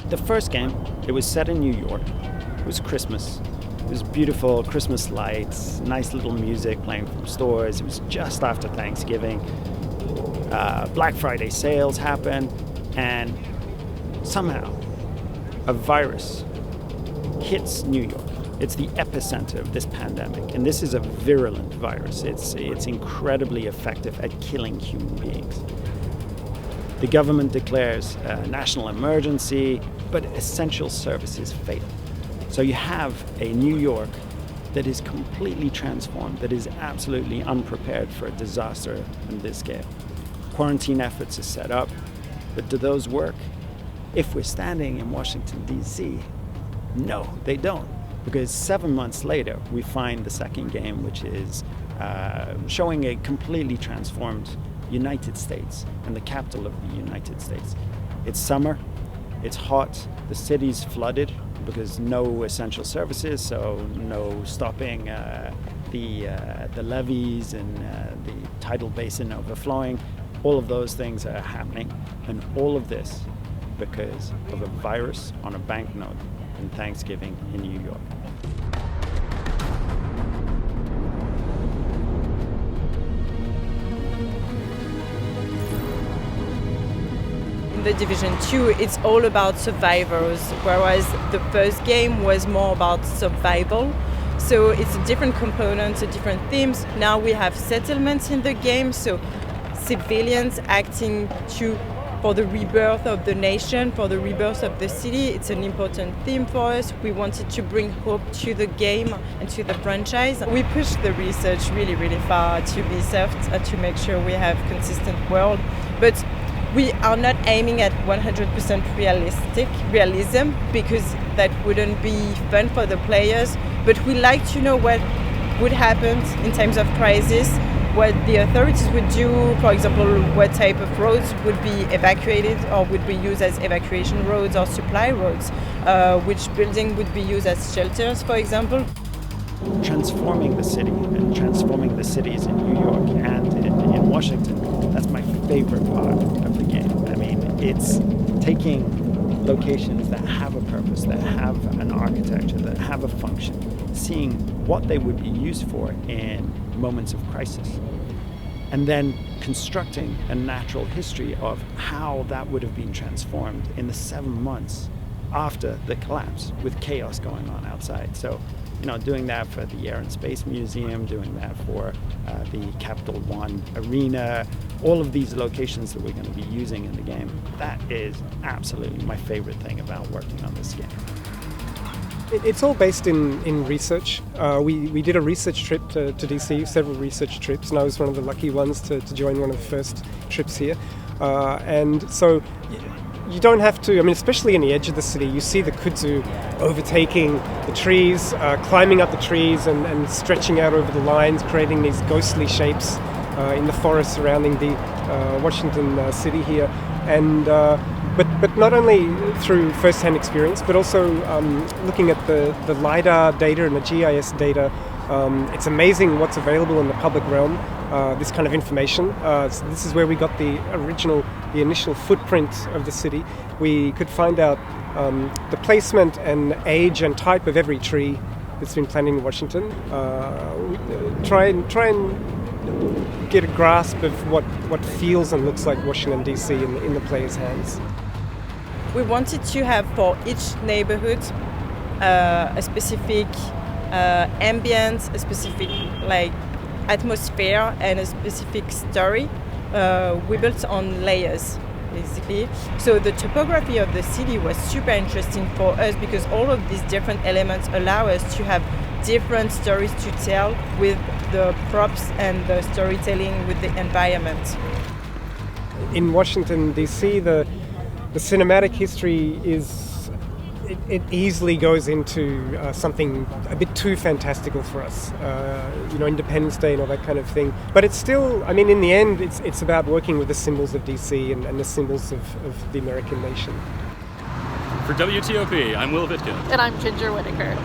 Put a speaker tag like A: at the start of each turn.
A: The first game, it was set in New York. It was Christmas. It was beautiful, Christmas lights, nice little music playing from stores. It was just after Thanksgiving. Black Friday sales happened, and somehow a virus hits New York. It's the epicenter of this pandemic, and this is a virulent virus. It's incredibly effective at killing human beings. The government declares a national emergency, but essential services fail. So you have a New York that is completely transformed, that is absolutely unprepared for a disaster on this scale. Quarantine efforts are set up, but do those work? If we're standing in Washington, D.C., no, they don't. Because 7 months later, we find the second game, which is showing a completely transformed United States and the capital of the United States. It's summer, it's hot, the city's flooded because no essential services, so no stopping the levees and the tidal basin overflowing. All of those things are happening, and all of this because of a virus on a banknote in Thanksgiving in New York.
B: In the Division 2, it's all about survivors, whereas the first game was more about survival. So it's a different components, a different themes. Now we have settlements in the game, so civilians acting for the rebirth of the nation, for the rebirth of the city. It's an important theme for us. We wanted to bring hope to the game and to the franchise. We pushed the research really, really far to be soft, to make sure we have consistent world. But we are not aiming at 100% realism, because that wouldn't be fun for the players. But we like to know what would happen in times of crisis, what the authorities would do, for example, what type of roads would be evacuated or would be used as evacuation roads or supply roads, which building would be used as shelters, for example.
A: Transforming the city and transforming the cities in New York and in Washington, that's my favorite part of the game. I mean, it's taking locations that have a purpose, that have an architecture, that have a function, seeing what they would be used for in moments of crisis, and then constructing a natural history of how that would have been transformed in the 7 months after the collapse, with chaos going on outside. So, doing that for the Air and Space Museum, doing that for the Capital One Arena, all of these locations that we're going to be using in the game, that is absolutely my favorite thing about working on this game.
C: It's all based in research. We did a research trip to DC, several research trips, and I was one of the lucky ones to join one of the first trips here. And so you don't have to, especially in the edge of the city, you see the kudzu overtaking the trees, climbing up the trees and stretching out over the lines, creating these ghostly shapes in the forest surrounding the Washington city here. And but not only through first-hand experience, but also looking at the LiDAR data and the GIS data. It's amazing what's available in the public realm, this kind of information. So this is where we got the initial footprint of the city. We could find out the placement and age and type of every tree that's been planted in Washington. Try and get a grasp of what feels and looks like Washington DC in the player's hands.
B: We wanted to have for each neighborhood a specific ambience, a specific atmosphere, and a specific story. We built on layers, basically. So the topography of the city was super interesting for us, because all of these different elements allow us to have different stories to tell with the props and the storytelling with the environment.
C: In Washington, D.C., the cinematic history it easily goes into something a bit too fantastical for us, Independence Day and all that kind of thing. But it's still, in the end, it's about working with the symbols of DC and the symbols of the American nation.
D: For WTOP, I'm Whitaker.
E: And I'm Whitaker.